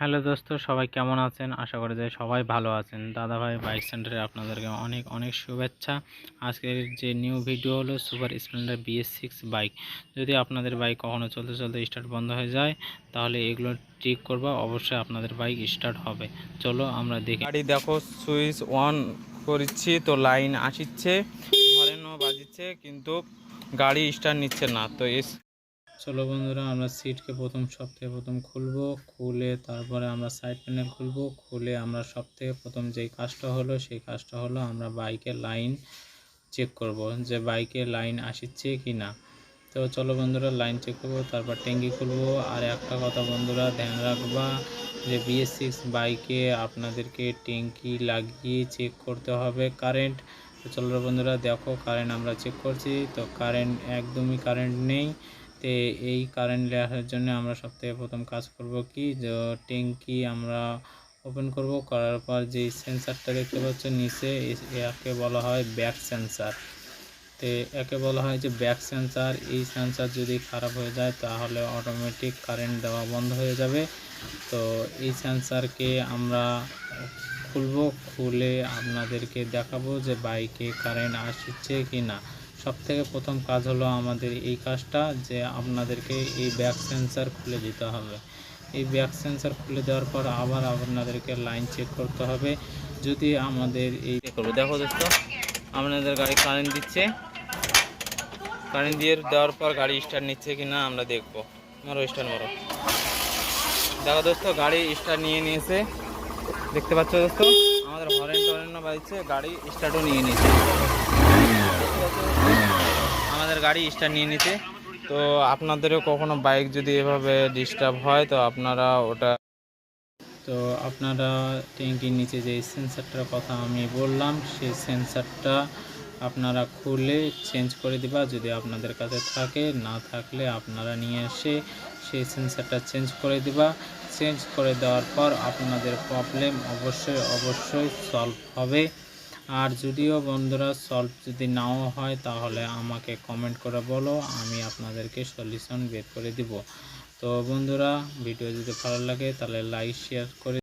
Hello দোস্ত, সবাই কেমন আছেন? আশা করি যে সবাই ভালো আছেন। দাদাভাই বাইক সেন্টারে আপনাদেরকে অনেক অনেক শুভেচ্ছা। আজকের যে নিউ ভিডিও হলো সুপার স্প্লেন্ডার BS6 বাইক। যদি আপনাদের বাইক কখনো চলতে চলতে স্টার্ট বন্ধ হয়ে যায়, তাহলে এগুলো ঠিক করবা, অবশ্যই আপনাদের বাইক স্টার্ট হবে। চলো আমরা দেখি। গাড়ি দেখো, সুইচ অন করছি তো লাইন আসছে, হরেনও বাজিচ্ছে, কিন্তু গাড়ি স্টার্ট নিচ্ছে না। তো চলো বন্ধুরা, আমরা সিটকে সবথেকে প্রথম খুলবো। খুলে তারপরে আমরা সাইড প্যানেল খুলবো। খুলে আমরা সবথেকে প্রথম যেই কাজটা হলো সেই কাজটা হলো আমরা বাইকের লাইন চেক করব, যে বাইকের লাইন আসছে কি না। তো চলো বন্ধুরা, লাইন চেক করবো, তারপর ট্যাঙ্কি খুলবো। আর একটা কথা বন্ধুরা, ধ্যান রাখবা যে BS6 বাইকে আপনাদেরকে ট্যাঙ্কি লাগিয়ে চেক করতে হবে কারেন্ট। তো চলো বন্ধুরা, দেখো কারেন্ট আমরা চেক করছি, তো কারেন্ট একদমই কারেন্ট নেই। তো এই কারেন্ট লেয়ারের জন্য আমরা সবথেকে প্রথম কাজ করব কি, যে ট্যাঙ্কি আমরা ওপেন করব। করার পর যে সেন্সারটা দেখতে পাচ্ছ নিচে, একে বলা হয় ব্যাক সেন্সার। তো একে বলা হয় যে ব্যাক সেন্সার। এই সেন্সার যদি খারাপ হয়ে যায় তাহলে অটোমেটিক কারেন্ট দেওয়া বন্ধ হয়ে যাবে। তো এই সেন্সারকে আমরা খুলবো, খুলে আপনাদেরকে দেখাবো যে বাইকে কারেন্ট আসছে কি না। সবথেকে প্রথম কাজ হলো আমাদের এই কাজটা, যে আপনাদেরকে এই ব্যাক সেন্সার খুলে দিতে হবে। এই ব্যাক সেন্সার খুলে দেওয়ার পর আবার আপনাদেরকে লাইন চেক করতে হবে। যদি আমাদের এই করবো, দেখো দোস্ত, আপনাদের গাড়ি কারেন্ট দিচ্ছে, কারেন্ট দিয়ে দেওয়ার পর গাড়ি স্টার্ট নিচ্ছে কি না আমরা দেখবো। মারো স্টার্ট মারো। দেখো দোস্ত, গাড়ি স্টার্ট নিয়ে নিয়েছে, দেখতে পাচ্ছ দোস্ত, আমাদের হরেন বাজছে, গাড়ি স্টার্টও নিয়ে নিয়েছে। আমাদের গাড়ি স্টার্ট নিয়ে নিতে। তো আপনাদেরও কখনো বাইক যদি এভাবে ডিস্টার্ব হয়, তো আপনারা ট্যাঙ্কির নিচে যে সেন্সারটার কথা আমি বললাম, সেই সেন্সারটা আপনারা খুলে চেঞ্জ করে দিবা। যদি আপনাদের কাছে থাকে, না থাকলে আপনারা নিয়ে এসে সেই সেন্সারটা চেঞ্জ করে দিবা। চেঞ্জ করে দেওয়ার পর আপনাদের প্রবলেম অবশ্যই সলভ হবে। আর যদিও বন্ধুরা সলভ যদি নাও হয়, তাহলে আমাকে কমেন্ট করে বলো, আমি আপনাদেরকে সলিউশন বের করে দিব। তো বন্ধুরা, ভিডিও যদি ভালো লাগে তাহলে লাইক শেয়ার করে